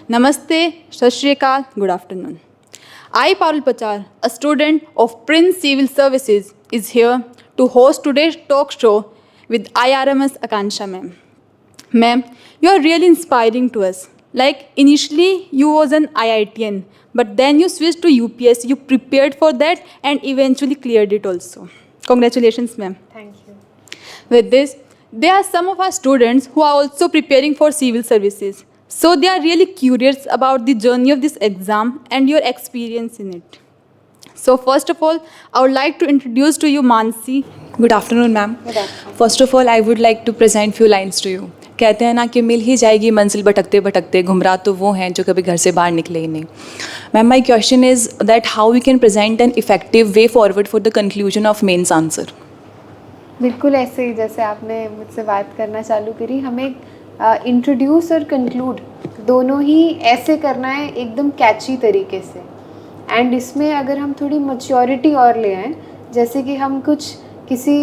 Namaste, Sat Shri Akal, good afternoon. I, Parul Pachar, a student of Prince Civil Services, is here to host today's talk show with IRMS Akansha ma'am. Ma'am, you are really inspiring to us. Like initially you was an IITian, but then you switched to UPS, you prepared for that and eventually cleared it also. Congratulations, ma'am. Thank you. With this, there are some of our students who are also preparing for civil services. So they are really curious about the journey of this exam and your experience in it. So first of all, I would like to introduce to you Mansi. Good afternoon, ma'am. Good afternoon. First of all, I would like to present few lines to you. कहते हैं ना कि मिल ही जाएगी मंजिल भटकते भटकते, घुमरा तो वो हैं जो कभी घर से बाहर निकले ही नहीं. Ma'am, my question is that how we can present an effective way forward for the conclusion of mains answer. बिल्कुल ऐसे ही जैसे आपने मुझसे बात करना चालू करी, हमें इंट्रोड्यूस और कंक्लूड दोनों ही ऐसे करना है एकदम कैची तरीके से. एंड इसमें अगर हम थोड़ी मैच्योरिटी और ले आएँ, जैसे कि हम कुछ किसी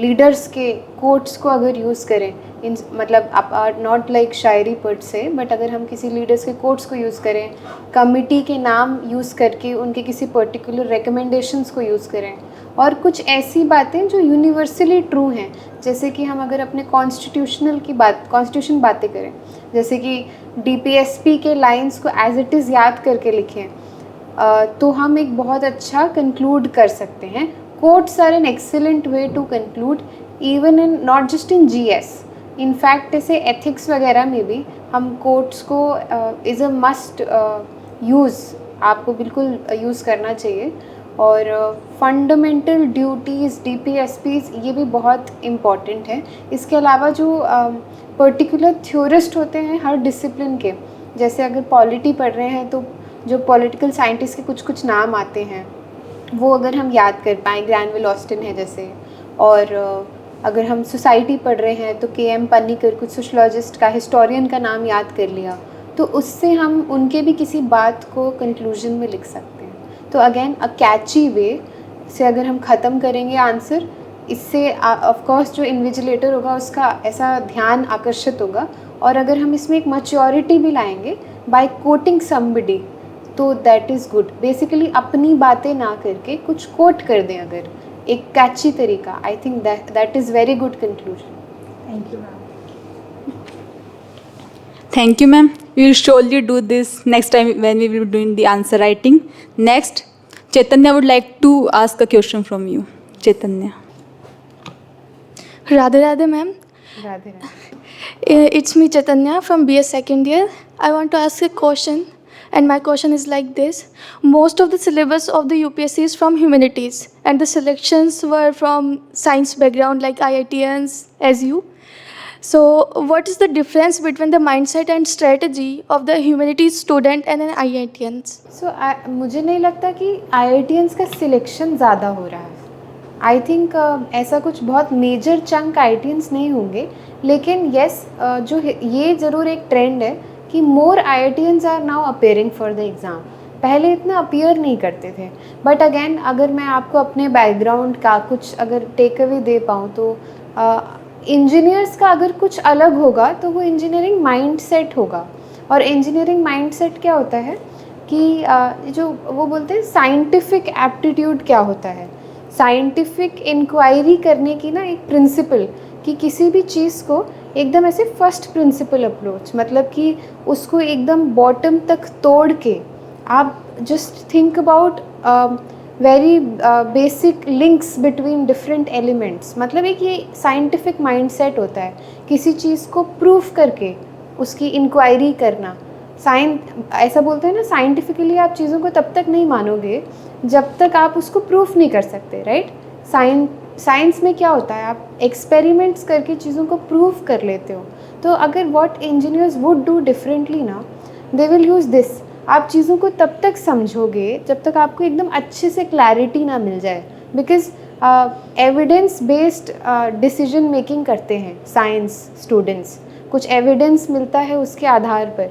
लीडर्स के कोट्स को अगर यूज़ करें, मतलब आप नॉट लाइक शायरी पढ़ से, बट अगर हम किसी लीडर्स के कोट्स को यूज़ करें, कमिटी के नाम यूज़ करके उनके किसी पर्टिकुलर रिकमेंडेशंस को यूज़ करें, और कुछ ऐसी बातें जो यूनिवर्सली ट्रू हैं, जैसे कि हम अगर अपने कॉन्स्टिट्यूशन बातें करें, जैसे कि DPSP के लाइंस को एज इट इज़ याद करके लिखें, तो हम एक बहुत अच्छा कंक्लूड कर सकते हैं. Quotes are an excellent way to conclude even in not just in GS. In fact ऐसे एथिक्स वगैरह में भी हम कोट्स को इज़ अ मस्ट यूज़, आपको बिल्कुल यूज़ करना चाहिए. और फंडामेंटल ड्यूटीज़ DPSPs ये भी बहुत इम्पॉर्टेंट है. इसके अलावा जो पर्टिकुलर थ्योरिस्ट होते हैं हर डिसिप्लिन के, जैसे अगर पॉलिटी पढ़ रहे हैं तो जो पॉलिटिकल साइंटिस्ट के कुछ कुछ नाम आते हैं वो अगर हम याद कर पाएँ, ग्रैनविल ऑस्टिन है जैसे, और अगर हम सोसाइटी पढ़ रहे हैं तो KM पन्नीकर, कुछ सोशलॉजिस्ट का, हिस्टोरियन का नाम याद कर लिया, तो उससे हम उनके भी किसी बात को कंक्लूजन में लिख सकते हैं. तो अगेन अ कैची वे से अगर हम ख़त्म करेंगे आंसर, इससे ऑफ कोर्स जो इन्विजिलेटर होगा उसका ऐसा ध्यान आकर्षित होगा. और अगर हम इसमें एक मैच्योरिटी भी लाएंगे बाय कोटिंग समबडी, तो दैट इज़ गुड. बेसिकली अपनी बातें ना करके कुछ कोट कर दें अगर, एक कैची तरीका, I think that is very good conclusion. Thank you ma'am. Thank you, ma'am. We will surely do this next time when we will be doing the answer writing. Next, Chaitanya would like to ask a question from you. Chaitanya. Radhe Radhe ma'am. Radhe Radhe. It's me Chaitanya from BS second year. I want to ask a question, and my question is like this. Most of the syllabus of the UPSC is from humanities, and the selections were from science background like IITians as you. So what is the difference between the mindset and strategy of the humanities student and an IITians? सो मुझे नहीं लगता कि IITians का selection ज़्यादा हो रहा है. I think ऐसा कुछ बहुत मेजर चंक IITians नहीं होंगे, लेकिन येस जो ये ज़रूर एक ट्रेंड है कि more IITians are now appearing for the exam. पहले इतना अपीयर नहीं करते थे. बट अगेन अगर मैं आपको अपने बैकग्राउंड का कुछ अगर टेक अवे दे पाऊँ, तो इंजीनियर्स का अगर कुछ अलग होगा तो वो इंजीनियरिंग माइंडसेट होगा. और इंजीनियरिंग माइंडसेट क्या होता है कि जो वो बोलते हैं साइंटिफिक एप्टीट्यूड क्या होता है, साइंटिफिक इंक्वायरी करने की ना एक प्रिंसिपल, कि किसी भी चीज़ को एकदम ऐसे फर्स्ट प्रिंसिपल अप्रोच, मतलब कि उसको एकदम बॉटम तक तोड़ के आप just think about very basic links between different elements. मतलब एक ये साइंटिफिक माइंडसेट होता है, किसी चीज़ को प्रूफ करके उसकी इंक्वायरी करना. ऐसा बोलते हैं ना, साइंटिफिकली आप चीज़ों को तब तक नहीं मानोगे जब तक आप उसको प्रूफ नहीं कर सकते, राइट. साइंस में क्या होता है, आप एक्सपेरिमेंट्स करके चीज़ों को प्रूफ कर लेते हो. तो अगर what engineers would do differently ना, दे विल यूज़ दिस. आप चीज़ों को तब तक समझोगे जब तक आपको एकदम अच्छे से क्लैरिटी ना मिल जाए, because evidence based decision making करते हैं साइंस स्टूडेंट्स. कुछ एविडेंस मिलता है उसके आधार पर.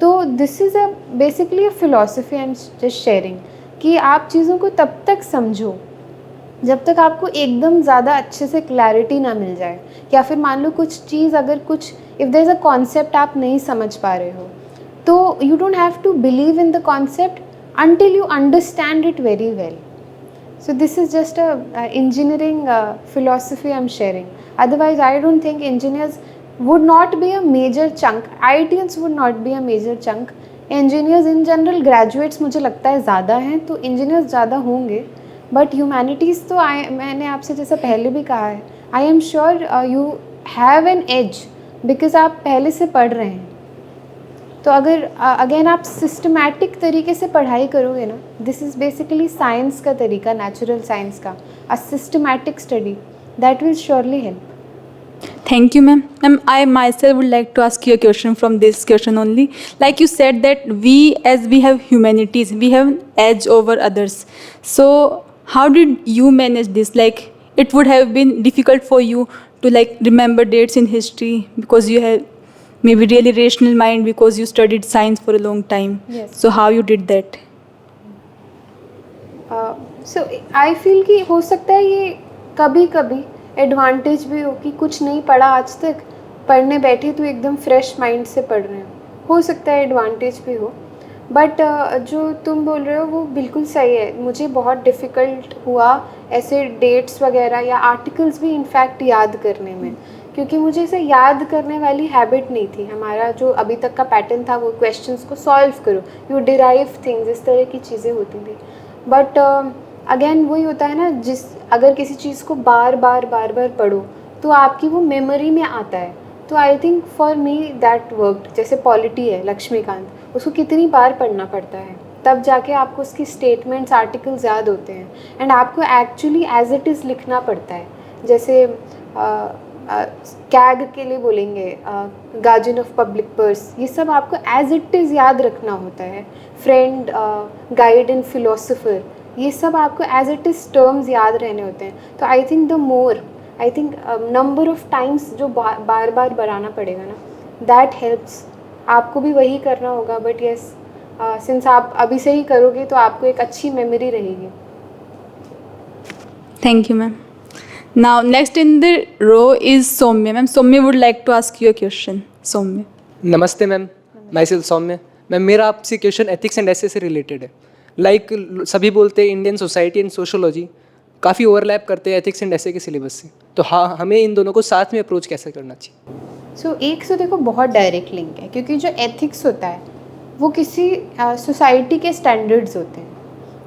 तो this is basically a philosophy I am just sharing, कि आप चीज़ों को तब तक समझो जब तक आपको एकदम ज़्यादा अच्छे से क्लैरिटी ना मिल जाए. या फिर मान लो कुछ चीज़ अगर कुछ if there is a concept आप नहीं समझ पा रहे हो, तो तो you don't have to believe in the concept until you understand it very well. So this is just a engineering philosophy I'm sharing. Otherwise, I don't think engineers would not be a major chunk. IITians would not be a major chunk. Engineers in general, graduates मुझे लगता है ज़्यादा हैं, तो engineers ज़्यादा होंगे. But humanities तो मैंने आपसे जैसा पहले भी कहा है, I am sure you have an edge because आप पहले से पढ़ रहे हैं. तो अगर अगेन आप सिस्टमैटिक तरीके से पढ़ाई करोगे ना, दिस इज़ बेसिकली साइंस का तरीका, नेचुरल साइंस का, a systematic study that will surely help. Thank you, ma'am. Ma'am, I myself would like to ask you a question from this question only. Like you said that as we have humanities, we have an edge over others. So how did you manage this? Like it would have been difficult for you to like remember dates in history because you have maybe really rational mind because you studied science for a long time. Yes. So how you did that? So I feel कि हो सकता है ये कभी कभी advantage भी हो कि कुछ नहीं पढ़ा आज तक, पढ़ने बैठे तो एकदम फ्रेश माइंड से पढ़ रहे हो सकता है एडवांटेज भी हो. बट जो तुम बोल रहे हो वो बिल्कुल सही है. मुझे बहुत डिफ़िकल्ट हुआ ऐसे डेट्स वगैरह या आर्टिकल्स भी इनफैक्ट याद करने में, क्योंकि मुझे इसे याद करने वाली हैबिट नहीं थी. हमारा जो अभी तक का पैटर्न था वो क्वेश्चंस को सॉल्व करो, यू डिराइव थिंग्स, इस तरह की चीज़ें होती थी. बट अगेन वही होता है ना, अगर किसी चीज़ को बार बार पढ़ो तो आपकी वो मेमोरी में आता है. तो I think for me that worked. जैसे पॉलिटी है लक्ष्मीकांत, उसको कितनी बार पढ़ना पड़ता है तब जाके आपको उसकी स्टेटमेंट्स आर्टिकल्स याद होते हैं, एंड आपको एक्चुअली एज इट इज़ लिखना पड़ता है. जैसे कैग के लिए बोलेंगे गार्जियन ऑफ पब्लिक पर्स, ये सब आपको एज इट इज़ याद रखना होता है. फ्रेंड, गाइड एंड फिलोसोफर, ये सब आपको एज इट इज़ टर्म्स याद रहने होते हैं. तो I think number of times जो बार बार बढ़ाना पड़ेगा ना, दैट हेल्प्स. आपको भी वही करना होगा. बट येस, सिंस आप अभी से ही करोगे तो आपको एक अच्छी मेमोरी रहेगी. Thank you, ma'am. Now, next in the row is Soumya. Ma'am, Soumya would like to ask you a question. Soumya. नमस्ते ma'am, myself Saumya. Ma'am, मेरा आपसे क्वेश्चन एथिक्स एंड एसे से रिलेटेड है. लाइक सभी बोलते हैं इंडियन सोसाइटी एंड सोशोलॉजी काफ़ी overlap करते हैं एथिक्स एंड एसे के सिलेबस से. तो हाँ, हमें इन दोनों को साथ में अप्रोच कैसे करना चाहिए? सो एक से देखो बहुत डायरेक्ट लिंक है, क्योंकि जो एथिक्स होता है वो किसी सोसाइटी के स्टैंडर्ड्स होते हैं.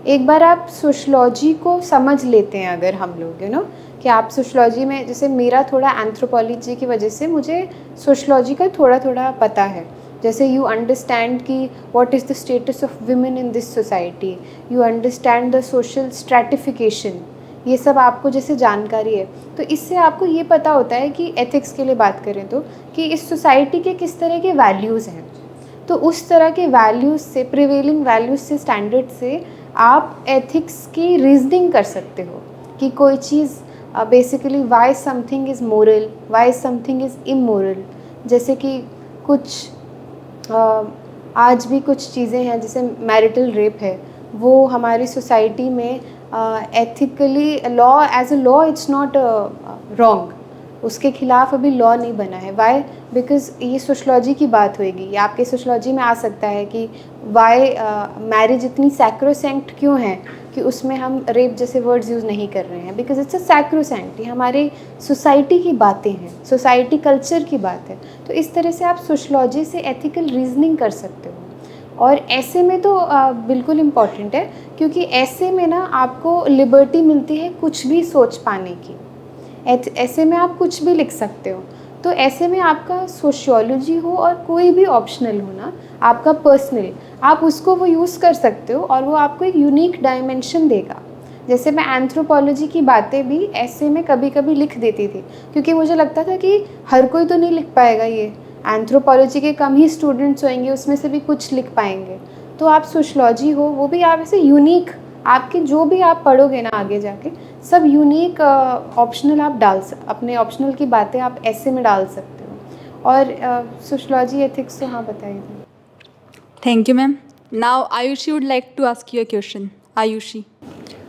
एक बार आप सोशलॉजी को समझ लेते हैं अगर हम लोग, कि आप सोशलॉजी में, जैसे मेरा थोड़ा एंथ्रोपोलॉजी की वजह से मुझे सोशलॉजी का थोड़ा पता है. जैसे यू अंडरस्टैंड कि what is the status of women in this society, you understand the social stratification, ये सब आपको जैसे जानकारी है. तो इससे आपको ये पता होता है कि एथिक्स के लिए बात करें तो कि इस सोसाइटी के किस तरह के वैल्यूज़ हैं. तो उस तरह के वैल्यूज़ से, प्रिवेलिंग वैल्यूज़ से, स्टैंडर्ड से आप एथिक्स की रीजनिंग कर सकते हो कि कोई चीज़ basically why something is moral, why something is immoral. जैसे कि कुछ आज भी कुछ चीज़ें हैं, जैसे मैरिटल रेप है, वो हमारी सोसाइटी में ethically law, as a law it's not wrong, उसके खिलाफ अभी लॉ नहीं बना है. वाई? बिकॉज ये सोशलॉजी की बात होएगी, ये आपके सोशलॉजी में आ सकता है कि वाई मैरिज इतनी सैक्रोसेंक्ट क्यों है कि उसमें हम रेप जैसे वर्ड्स यूज़ नहीं कर रहे हैं, बिकॉज इट्स अ सैक्रोसेंक्ट. ये हमारे सोसाइटी की बातें हैं, सोसाइटी कल्चर की बात है. तो इस तरह से आप सोशलॉजी से एथिकल रीजनिंग कर सकते हो. और ऐसे में तो बिल्कुल इम्पॉर्टेंट है, क्योंकि ऐसे में ना आपको लिबर्टी मिलती है कुछ भी सोच पाने की. ऐसे में आप कुछ भी लिख सकते हो. तो ऐसे में आपका सोशियोलॉजी हो और कोई भी ऑप्शनल हो ना, आपका पर्सनल, आप उसको वो यूज़ कर सकते हो और वो आपको एक यूनिक डायमेंशन देगा. जैसे मैं एंथ्रोपोलॉजी की बातें भी ऐसे में कभी कभी लिख देती थी, क्योंकि मुझे लगता था कि हर कोई तो नहीं लिख पाएगा, ये एंथ्रोपोलॉजी के कम ही स्टूडेंट्स होंगे, उसमें से भी कुछ लिख पाएंगे. तो आप सोशलॉजी हो, वो भी आप ऐसे यूनिक, आपके जो भी आप पढ़ोगे ना आगे जाके, सब यूनिक ऑप्शनल आप अपने ऑप्शनल की बातें आप ऐसे में डाल सकते हो. और सोशलॉजी एथिक्स तो हाँ बताइए. Thank you, ma'am. Now, Ayushi would like to ask you a question. Ayushi.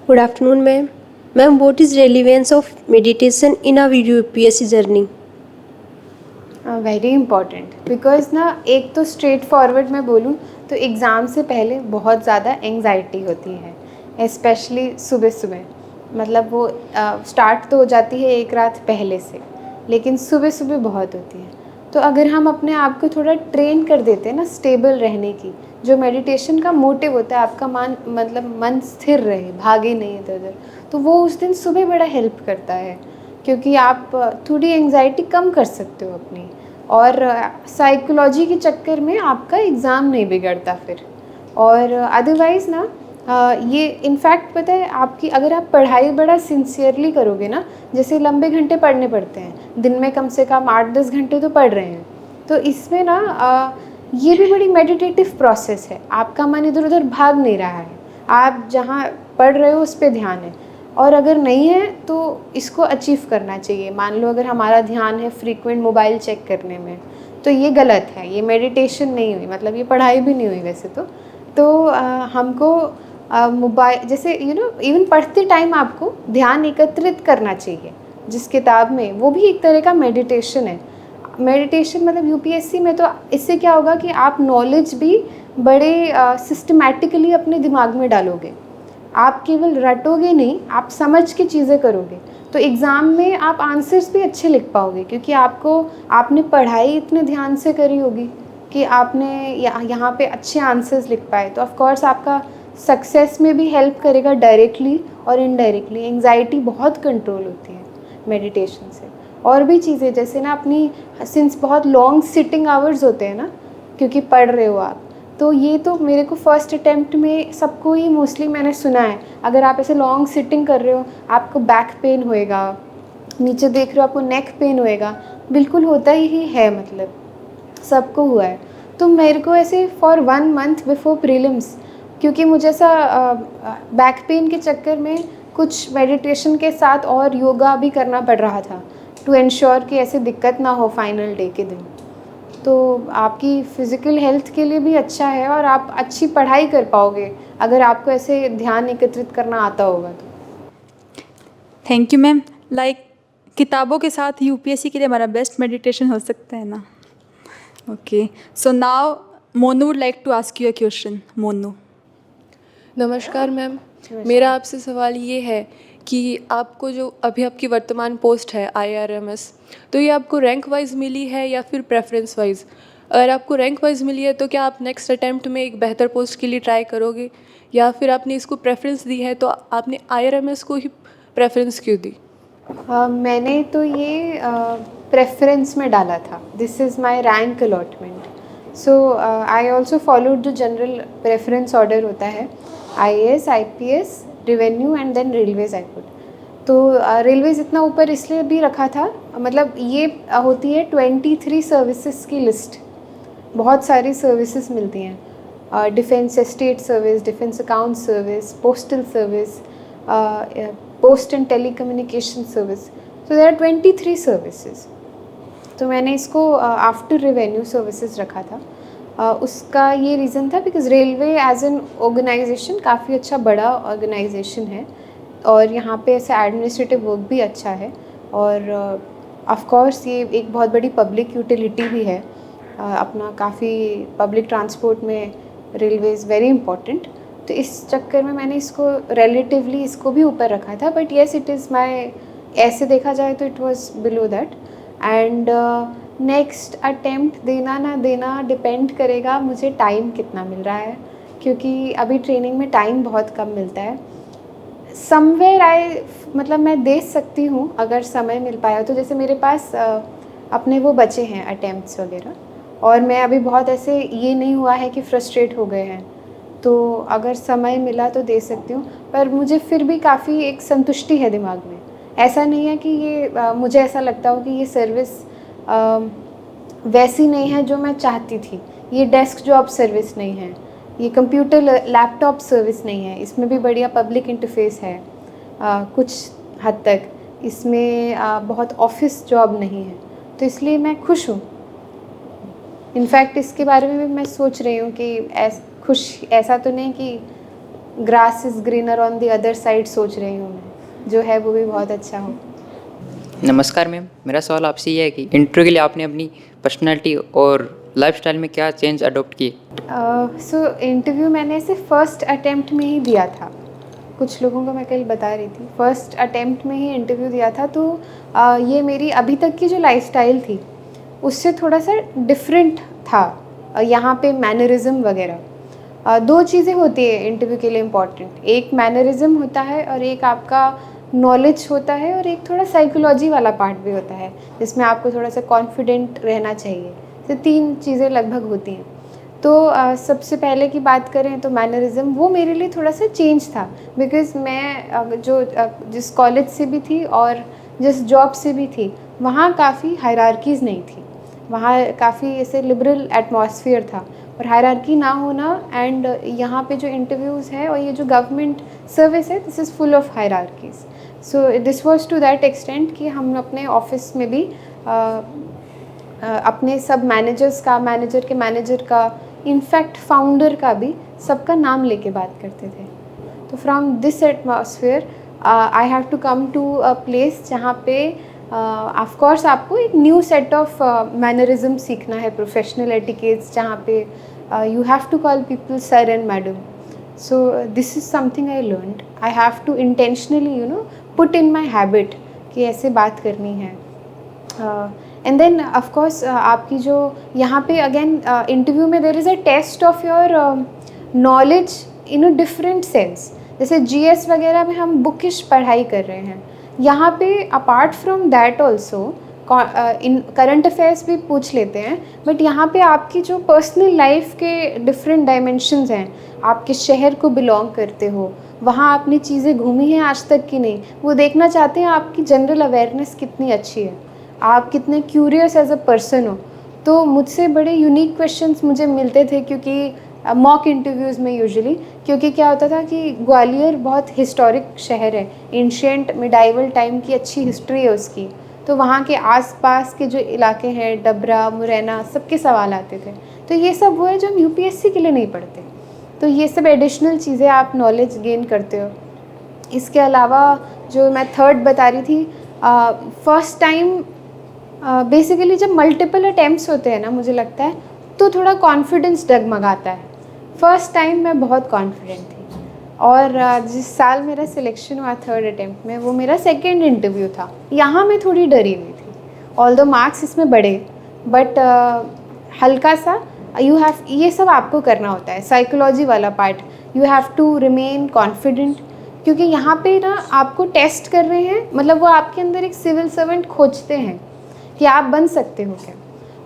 Good afternoon, ma'am. Ma'am, what is relevance of meditation in our UPSC journey? Very important, because ना एक तो straight forward मैं बोलूँ तो exam से पहले बहुत ज़्यादा एंग्जाइटी होती है, स्पेशली सुबह सुबह। मतलब वो स्टार्ट तो हो जाती है एक रात पहले से, लेकिन सुबह सुबह बहुत होती है। तो अगर हम अपने आप को थोड़ा ट्रेन कर देते हैं ना स्टेबल रहने की, जो मेडिटेशन का मोटिव होता है आपका मन स्थिर रहे, भागे नहीं इधर उधर, तो वो उस दिन सुबह बड़ा हेल्प करता है, क्योंकि आप थोड़ी एंग्जाइटी कम कर सकते हो अपनी, और साइकोलॉजी के चक्कर में आपका एग्ज़ाम नहीं बिगड़ता फिर। और अदरवाइज़ ना ये इनफैक्ट पता है, आपकी अगर आप पढ़ाई बड़ा सिंसियरली करोगे ना, जैसे लंबे घंटे पढ़ने पड़ते हैं, दिन में कम से कम 8-10 घंटे तो पढ़ रहे हैं, तो इसमें ना ये भी बड़ी मेडिटेटिव प्रोसेस है। आपका मन इधर उधर भाग नहीं रहा है, आप जहाँ पढ़ रहे हो उस पर ध्यान है। और अगर नहीं है तो इसको अचीव करना चाहिए। मान लो अगर हमारा ध्यान है फ्रीक्वेंट मोबाइल चेक करने में, तो ये गलत है, ये मेडिटेशन नहीं हुई, मतलब ये पढ़ाई भी नहीं हुई वैसे तो हमको मोबाइल जैसे इवन पढ़ते टाइम आपको ध्यान एकत्रित करना चाहिए जिस किताब में, वो भी एक तरह का मेडिटेशन है। मेडिटेशन मतलब यूपीएससी में तो इससे क्या होगा कि आप नॉलेज भी बड़े सिस्टमैटिकली अपने दिमाग में डालोगे, आप केवल रटोगे नहीं, आप समझ के चीज़ें करोगे, तो एग्ज़ाम में आप आंसर्स भी अच्छे लिख पाओगे, क्योंकि आपने पढ़ाई इतने ध्यान से करी होगी कि आपने यहाँ पे अच्छे आंसर्स लिख पाए। तो ऑफ कोर्स आपका सक्सेस में भी हेल्प करेगा डायरेक्टली और इनडायरेक्टली। एंग्जाइटी बहुत कंट्रोल होती है मेडिटेशन से। और भी चीज़ें जैसे ना अपनी, सिंस बहुत लॉन्ग सिटिंग आवर्स होते हैं ना, क्योंकि पढ़ रहे हो आप, तो ये तो मेरे को फर्स्ट अटेम्प्ट में सबको ही मोस्टली मैंने सुना है, अगर आप ऐसे लॉन्ग सिटिंग कर रहे हो आपको बैक पेन होएगा, नीचे देख रहे हो आपको नेक पेन होएगा, बिल्कुल होता ही है, मतलब सबको हुआ है। तो मेरे को ऐसे फॉर 1 मंथ बिफोर प्रीलिम्स, क्योंकि मुझे ऐसा बैक पेन के चक्कर में कुछ मेडिटेशन के साथ और योगा भी करना पड़ रहा था टू एंश्योर कि ऐसे दिक्कत ना हो फाइनल डे के दिन। तो आपकी फ़िज़िकल हेल्थ के लिए भी अच्छा है और आप अच्छी पढ़ाई कर पाओगे अगर आपको ऐसे ध्यान एकत्रित करना आता होगा तो। Thank you ma'am. किताबों के साथ यूपीएससी के लिए हमारा बेस्ट मेडिटेशन हो सकता है ना। Okay, so now Monu would like to ask you a question. Monu. नमस्कार मैम, मेरा आपसे सवाल ये है कि आपको जो अभी आपकी वर्तमान पोस्ट है IRMS, तो ये आपको रैंक वाइज मिली है या फिर प्रेफरेंस वाइज? अगर आपको रैंक वाइज मिली है तो क्या आप नेक्स्ट अटैम्प्ट में एक बेहतर पोस्ट के लिए ट्राई करोगे, या फिर आपने इसको प्रेफरेंस दी है तो आपने IRMS को ही प्रेफरेंस क्यों दी? मैंने तो ये प्रेफरेंस में डाला था, this is my rank allotment. So I also followed जो जनरल प्रेफरेंस ऑर्डर होता है, IAS, IPS, revenue and then railways I put. तो रेलवेज़ इतना ऊपर इसलिए भी रखा था, मतलब ये होती है 23 सर्विसेज की लिस्ट, बहुत सारी सर्विसेज मिलती हैं, defence estate service, defence account service, postal service, post and telecommunication service, तो देयर आर 23 सर्विसेज। तो मैंने इसको आफ्टर रेवेन्यू सर्विसेज रखा था। उसका ये रीज़न था because railway as an organisation काफ़ी अच्छा बड़ा ऑर्गेनाइजेशन है और यहाँ पे ऐसा एडमिनिस्ट्रेटिव वर्क भी अच्छा है, और ऑफ कोर्स ये एक बहुत बड़ी पब्लिक यूटिलिटी भी है। अपना काफ़ी पब्लिक ट्रांसपोर्ट में रेलवे इज़ वेरी इंपॉर्टेंट, तो इस चक्कर में मैंने इसको रिलेटिवली इसको भी ऊपर रखा था। But yes, it is my, ऐसे देखा जाए तो it was below that. And next attempt देना ना देना डिपेंड करेगा मुझे टाइम कितना मिल रहा है, क्योंकि अभी ट्रेनिंग में टाइम बहुत कम मिलता है। समवेयर मतलब मैं दे सकती हूँ अगर समय मिल पाया तो। जैसे मेरे पास अपने वो बचे हैं अटेम्प्ट्स वगैरह, और मैं अभी बहुत ऐसे ये नहीं हुआ है कि फ्रस्ट्रेट हो गए हैं, तो अगर समय मिला तो दे सकती हूँ। पर मुझे फिर भी काफ़ी एक संतुष्टि है दिमाग में, ऐसा नहीं है कि ये मुझे ऐसा लगता हो कि ये सर्विस वैसी नहीं है जो मैं चाहती थी, ये डेस्क जॉब सर्विस नहीं है, ये कंप्यूटर लैपटॉप सर्विस नहीं है, इसमें भी बढ़िया पब्लिक इंटरफेस है कुछ हद तक, इसमें बहुत ऑफिस जॉब नहीं है, तो इसलिए मैं खुश हूँ। इनफैक्ट इसके बारे में भी मैं सोच रही हूँ कि ऐसा तो नहीं कि grass is greener on the other side सोच रही हूँ मैं, जो है वो भी बहुत अच्छा हो। नमस्कार मैम, मेरा सवाल आपसे ये है कि इंटरव्यू के लिए आपने अपनी पर्सनालिटी और लाइफस्टाइल में क्या चेंज अडॉप्ट किए? सो इंटरव्यू मैंने इसे फर्स्ट अटेम्प्ट में ही दिया था। कुछ लोगों को मैं कल बता रही थी, फर्स्ट अटेम्प्ट में ही इंटरव्यू दिया था। तो ये मेरी अभी तक की जो लाइफस्टाइल थी उससे थोड़ा सा डिफरेंट था। यहाँ पे मैनरिज्म वगैरह दो चीज़ें होती है इंटरव्यू के लिए इम्पॉर्टेंट। एक मैनरिज्म होता है और एक आपका नॉलेज होता है, और एक थोड़ा साइकोलॉजी वाला पार्ट भी होता है जिसमें आपको थोड़ा सा कॉन्फिडेंट रहना चाहिए। तो तीन चीज़ें लगभग होती हैं। तो सबसे पहले की बात करें तो मैनरिज्म वो मेरे लिए थोड़ा सा चेंज था, बिकॉज़ मैं जिस कॉलेज से भी थी और जिस जॉब से भी थी वहाँ काफ़ी हायरार्कीज़ नहीं थी। वहाँ काफ़ी ऐसे लिबरल एटमॉस्फेयर था, और हायरार्की ना होना एंड यहाँ पे जो इंटरव्यूज़ है और ये जो गवर्नमेंट सर्विस है this is full of hierarchies. So this was to that extent कि हम अपने ऑफिस में भी अपने सब मैनेजर्स का, मैनेजर के मैनेजर का, इनफैक्ट फाउंडर का भी सबका नाम लेके बात करते थे। तो from this atmosphere I have to come to a place जहाँ पे ऑफ कोर्स आपको एक न्यू सेट ऑफ मैनरिज्म सीखना है, प्रोफेशनल एटिकेट्स, जहाँ पे you have to call people sir and madam. So this is something I learned. I have to intentionally put in my habit कि ऐसे बात करनी है। एंड देन ऑफ कोर्स आपकी जो यहाँ पे अगेन इंटरव्यू में there is a test of your knowledge in a different sense. जैसे जीएस वगैरह में हम बुकिश पढ़ाई कर रहे हैं, यहाँ पे apart from that also in current affairs भी पूछ लेते हैं, बट यहाँ पे आपकी जो पर्सनल लाइफ के डिफरेंट डायमेंशंस हैं, आप किस शहर को बिलोंग करते हो, वहाँ आपने चीज़ें घूमी हैं आज तक कि नहीं, वो देखना चाहते हैं। आपकी जनरल अवेयरनेस कितनी अच्छी है, आप कितने क्यूरियस एज अ पर्सन हो। तो मुझसे बड़े यूनिक क्वेश्चंस मुझे मिलते थे, क्योंकि मॉक इंटरव्यूज़ में यूजुअली, क्योंकि क्या होता था कि ग्वालियर बहुत हिस्टोरिक शहर है, एंशिएंट मिडाइवल टाइम की अच्छी हिस्ट्री है उसकी। तो वहाँ के आसपास के जो इलाके हैं, डबरा, मुरैना, सबके सवाल आते थे। तो ये सब वो है जो हम यूपीएससी के लिए नहीं पढ़ते। तो ये सब एडिशनल चीज़ें आप नॉलेज गेन करते हो। इसके अलावा जो मैं थर्ड बता रही थी, फर्स्ट टाइम बेसिकली जब मल्टीपल अटैम्प्ट्स होते हैं ना, मुझे लगता है तो थोड़ा कॉन्फिडेंस डगमगाता है। फर्स्ट टाइम मैं बहुत कॉन्फिडेंट थी, और जिस साल मेरा सिलेक्शन हुआ थर्ड अटेम्प्ट में, वो मेरा सेकंड इंटरव्यू था। यहाँ मैं थोड़ी डरी हुई थी, ऑल्दो मार्क्स इसमें बढ़े, बट हल्का सा ये सब आपको करना होता है, साइकोलॉजी वाला part. You have to remain confident, क्योंकि यहाँ पे ना आपको टेस्ट कर रहे हैं, मतलब वो आपके अंदर एक सिविल सर्वेंट खोजते हैं कि आप बन सकते हो क्या।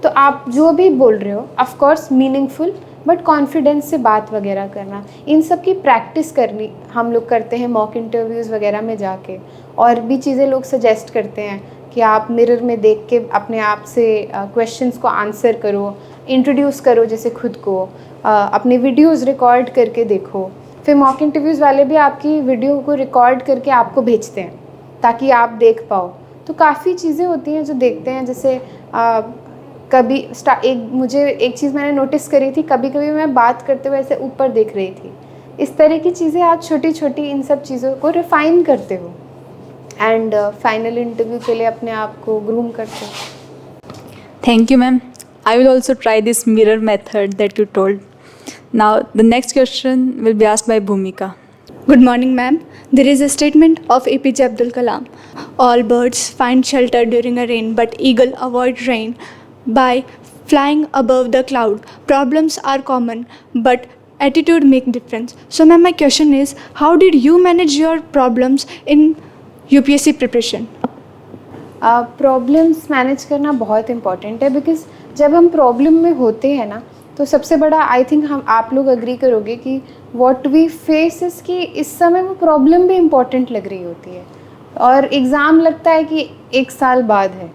तो आप जो भी बोल रहे हो of course meaningful, but confidence से बात वगैरह करना, इन सब की प्रैक्टिस करनी हम लोग करते हैं मॉक इंटरव्यूज़ वगैरह में जाके। और भी चीज़ें लोग सजेस्ट करते हैं कि आप मिरर में देख के अपने आप से क्वेश्चंस को आंसर करो, इंट्रोड्यूस करो जैसे खुद को, अपने वीडियोज़ रिकॉर्ड करके देखो। फिर मॉक इंटरव्यूज़ वाले भी आपकी वीडियो को रिकॉर्ड करके आपको भेजते हैं ताकि आप देख पाओ। तो काफ़ी चीज़ें होती हैं जो देखते हैं। जैसे कभी मुझे एक चीज़ मैंने नोटिस करी थी, कभी कभी मैं बात करते हुए ऐसे ऊपर देख रही थी। इस तरह की चीज़ें आप छोटी छोटी इन सब चीज़ों को रिफ़ाइन करते हो, एंड फाइनल इंटरव्यू के लिए अपने आप को ग्रूम करते हो। Thank you, ma'am. I will also try this mirror method that you told. Now, the next question will be asked by Bhumika. Good morning, ma'am. There is a statement of APJ Abdul Kalam. All birds find shelter during a rain, but eagle avoid rain by flying above the cloud. Problems are common, but attitude make difference. So, ma'am, my question is, how did you manage your problems in UPSC preparation? Problems manage करना बहुत important है, because जब हम problem में होते हैं ना, तो सबसे बड़ा आई थिंक आप लोग अग्री करोगे कि व्हाट वी फेस इज़ कि इस समय वो प्रॉब्लम भी इम्पॉर्टेंट लग रही होती है, और एग्ज़ाम लगता है कि 1 साल बाद है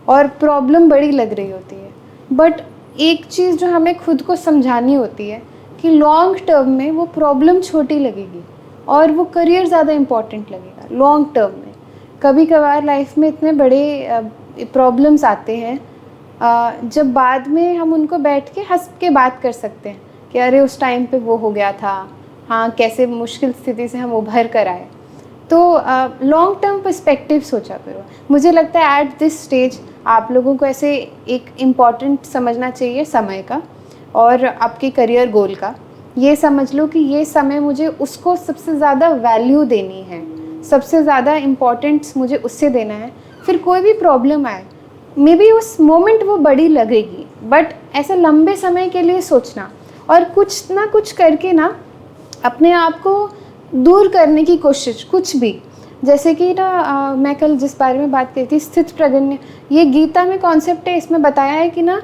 और प्रॉब्लम बड़ी लग रही होती है। बट एक चीज़ जो हमें खुद को समझानी होती है कि लॉन्ग टर्म में वो प्रॉब्लम छोटी लगेगी और वो करियर ज़्यादा इम्पॉर्टेंट लगेगा लॉन्ग टर्म में। कभी कभार लाइफ में इतने बड़े प्रॉब्लम्स आते हैं जब बाद में हम उनको बैठ के हंस के बात कर सकते हैं कि अरे उस टाइम पे वो हो गया था, हाँ कैसे मुश्किल स्थिति से हम उभर कर आए। तो लॉन्ग टर्म पर्सपेक्टिव सोचा करो। मुझे लगता है एट दिस स्टेज आप लोगों को ऐसे एक इम्पॉर्टेंट समझना चाहिए समय का और आपके करियर गोल का। ये समझ लो कि ये समय मुझे उसको सबसे ज़्यादा वैल्यू देनी है, सबसे ज़्यादा इम्पॉर्टेंस मुझे उससे देना है। फिर कोई भी प्रॉब्लम आए, मे बी उस मोमेंट वो बड़ी लगेगी, बट ऐसे लंबे समय के लिए सोचना और कुछ ना कुछ करके ना अपने आप को दूर करने की कोशिश, कुछ भी। जैसे कि ना मैं कल जिस बारे में बात करी थी, स्थित प्रज्ञ, ये गीता में कॉन्सेप्ट है। इसमें बताया है कि ना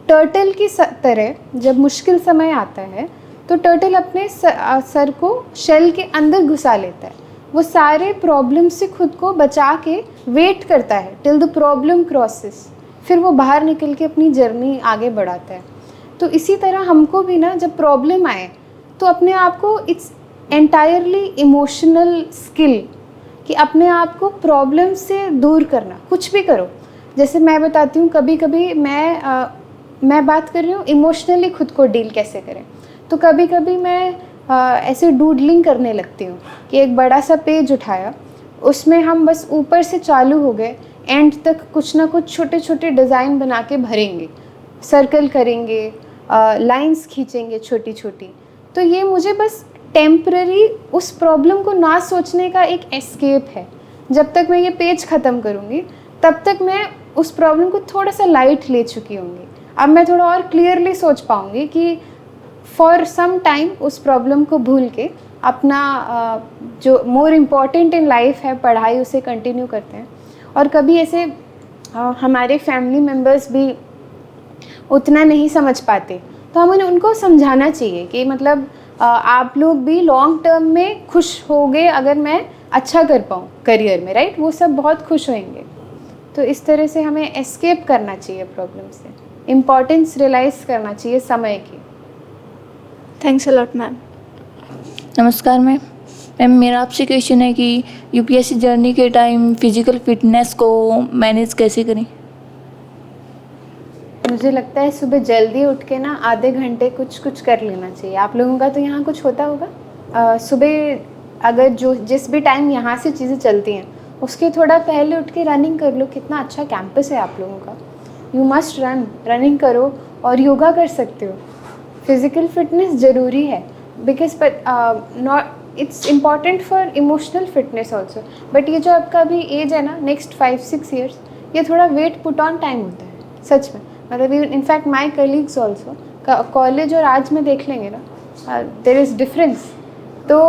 टर्टल की तरह जब मुश्किल समय आता है तो टर्टल अपने सर को शेल के अंदर घुसा लेता है। वो सारे प्रॉब्लम से खुद को बचा के वेट करता है टिल द प्रॉब्लम क्रॉसेस, फिर वो बाहर निकल के अपनी जर्नी आगे बढ़ाता है। तो इसी तरह हमको भी ना जब प्रॉब्लम आए तो अपने आप को, इट्स एंटायरली इमोशनल स्किल कि अपने आप को प्रॉब्लम से दूर करना, कुछ भी करो। जैसे मैं बताती हूँ, कभी कभी मैं बात कर रही हूँ इमोशनली खुद को डील कैसे करें। तो कभी कभी मैं ऐसे डूडलिंग करने लगती हूँ कि एक बड़ा सा पेज उठाया, उसमें हम बस ऊपर से चालू हो गए, एंड तक कुछ ना कुछ छोटे छोटे डिज़ाइन बना के भरेंगे, सर्कल करेंगे, लाइंस खींचेंगे छोटी छोटी। तो ये मुझे बस टेम्पररी उस प्रॉब्लम को ना सोचने का एक एस्केप है। जब तक मैं ये पेज ख़त्म करूँगी तब तक मैं उस प्रॉब्लम को थोड़ा सा लाइट ले चुकी होंगी। अब मैं थोड़ा और क्लियरली सोच पाऊँगी कि फॉर सम टाइम उस प्रॉब्लम को भूल के अपना जो मोर इम्पॉर्टेंट इन लाइफ है, पढ़ाई, उसे कंटिन्यू करते हैं। और कभी ऐसे हमारे फैमिली मेम्बर्स भी उतना नहीं समझ पाते, तो हमें उनको समझाना चाहिए कि मतलब आप लोग भी लॉन्ग टर्म में खुश होगे अगर मैं अच्छा कर पाऊँ करियर में, राइट? वो सब बहुत खुश होंगे। तो इस तरह से हमें एस्केप करना चाहिए प्रॉब्लम से, इम्पॉर्टेंस रियलाइज़ करना चाहिए समय की। Thanks a lot ma'am. नमस्कार मैम, मेरा आपसे क्वेश्चन है कि यूपीएससी जर्नी के टाइम फिजिकल फिटनेस को मैनेज कैसे करें? मुझे लगता है सुबह जल्दी उठ के ना आधे घंटे कुछ कर लेना चाहिए। आप लोगों का तो यहाँ कुछ होता होगा, सुबह अगर जिस भी टाइम यहाँ से चीज़ें चलती हैं उसके थोड़ा पहले उठ के रनिंग कर लो। कितना अच्छा कैंपस है आप लोगों का, यू मस्ट रनिंग करो और योगा कर सकते हो। फिज़िकल फिटनेस ज़रूरी है because not it's important for emotional fitness also. But ये जो आपका अभी एज है ना, नेक्स्ट 5-6 ईयर्स, ये थोड़ा वेट पुट ऑन टाइम होता है सच में। मतलब in fact my colleagues also, college और आज में देख लेंगे ना, देयर इज़ डिफरेंस। तो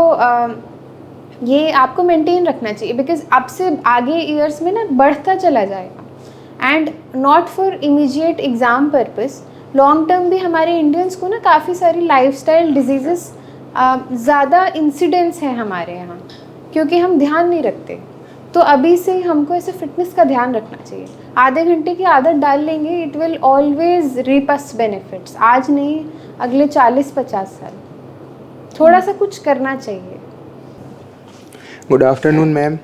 ये आपको मेंटेन रखना चाहिए बिकॉज अब से आगे ईयर्स में ना बढ़ता चला जाएगा। And not for immediate exam purpose, long term भी हमारे इंडियंस को ना काफ़ी सारी लाइफस्टाइल डिजीज़ेस ज़्यादा इंसिडेंट्स हैं हमारे यहाँ, क्योंकि हम ध्यान नहीं रखते। तो अभी से हमको ऐसे फिटनेस का ध्यान रखना चाहिए। आधे घंटे की आदत डाल लेंगे, it will always reap us benefits. आज नहीं, अगले 40-50 साल थोड़ा सा कुछ करना चाहिए। Good afternoon ma'am.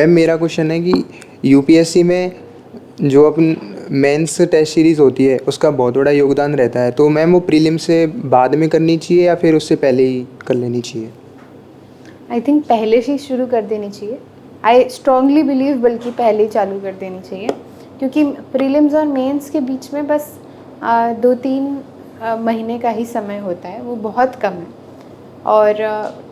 मेरा क्वेश्चन है कि यूपीएससी में जो अपन मेंस टेस्ट सीरीज़ होती है उसका बहुत बड़ा योगदान रहता है, तो मैम वो प्रीलिम से बाद में करनी चाहिए या फिर उससे पहले ही कर लेनी चाहिए? आई थिंक पहले से ही शुरू कर देनी चाहिए। आई स्ट्रांगली बिलीव बल्कि पहले ही चालू कर देनी चाहिए, क्योंकि प्रीलिम्स और मेंस के बीच में बस 2-3 महीने का ही समय होता है, वो बहुत कम है। और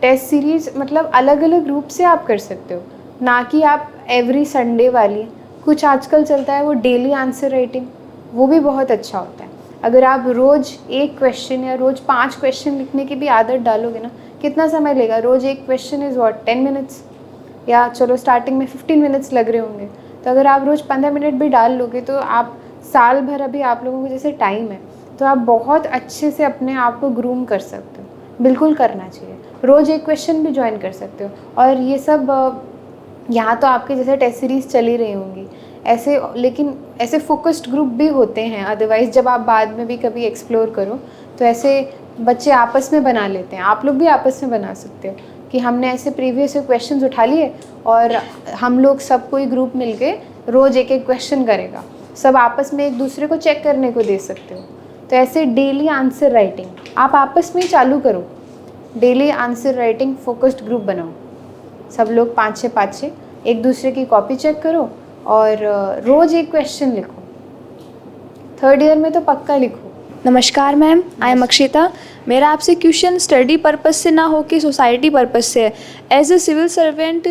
टेस्ट सीरीज़ मतलब अलग अलग रूप से आप कर सकते हो, ना कि आप एवरी संडे वाली। कुछ आजकल चलता है वो डेली आंसर राइटिंग, वो भी बहुत अच्छा होता है। अगर आप रोज़ 1 क्वेश्चन या रोज़ 5 क्वेश्चन लिखने की भी आदत डालोगे ना, कितना समय लेगा? रोज़ 1 क्वेश्चन इज़ व्हाट 10 मिनट्स, या चलो स्टार्टिंग में 15 मिनट्स लग रहे होंगे। तो अगर आप रोज़ 15 मिनट भी डाल लोगे तो आप साल भर, अभी आप लोगों को जैसे टाइम है, तो आप बहुत अच्छे से अपने आप को ग्रूम कर सकते हो। बिल्कुल करना चाहिए। रोज़ 1 क्वेश्चन भी ज्वाइन कर सकते हो। और ये सब यहाँ तो आपके जैसे टेस्ट सीरीज़ चली रही होंगी ऐसे, लेकिन ऐसे फोकस्ड ग्रुप भी होते हैं। अदरवाइज़ जब आप बाद में भी कभी एक्सप्लोर करो तो ऐसे बच्चे आपस में बना लेते हैं। आप लोग भी आपस में बना सकते हो कि हमने ऐसे प्रीवियस क्वेश्चंस उठा लिए और हम लोग सब कोई ग्रुप मिलके रोज़ 1-1 क्वेश्चन करेगा, सब आपस में एक दूसरे को चेक करने को दे सकते हो। तो ऐसे डेली आंसर राइटिंग आप आपस में ही चालू करो। Daily answer writing focused group बनाओ, सब लोग 5-6 एक दूसरे की कॉपी चेक करो और रोज़ एक क्वेश्चन लिखो, 3rd ईयर में तो पक्का लिखो। नमस्कार मैम, आई एम अक्षिता। मेरा आपसे क्वेश्चन स्टडी पर्पस से ना हो कि सोसाइटी पर्पस से है। एज ए सिविल सर्वेंट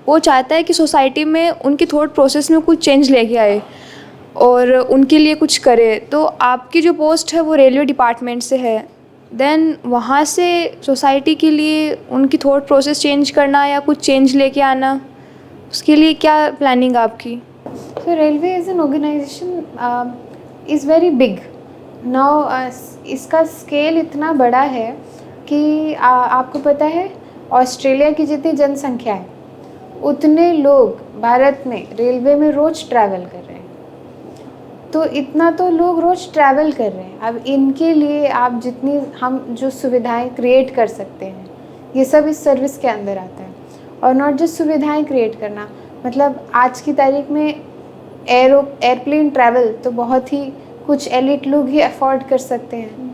वो चाहता है कि सोसाइटी में उनकी थॉट प्रोसेस में कुछ चेंज लेके आए और उनके लिए कुछ करे। तो आपकी जो पोस्ट है वो रेलवे डिपार्टमेंट से है, देन वहाँ से सोसाइटी के लिए उनकी थॉट प्रोसेस चेंज करना या कुछ चेंज लेके आना, उसके लिए क्या प्लानिंग आपकी? So railway as an organization is very big. Now इसका स्केल इतना बड़ा है कि आपको पता है ऑस्ट्रेलिया की जितनी जनसंख्या है उतने लोग भारत में रेलवे में रोज़ ट्रैवल कर रहे हैं। तो इतना तो लोग रोज़ ट्रैवल कर रहे हैं। अब इनके लिए आप जितनी हम जो सुविधाएं क्रिएट कर सकते हैं ये सब इस सर्विस के अंदर आता है। और नॉट जस्ट सुविधाएं क्रिएट करना, मतलब आज की तारीख में एयरप्लेन ट्रैवल तो बहुत ही कुछ एलिट लोग ही अफोर्ड कर सकते हैं।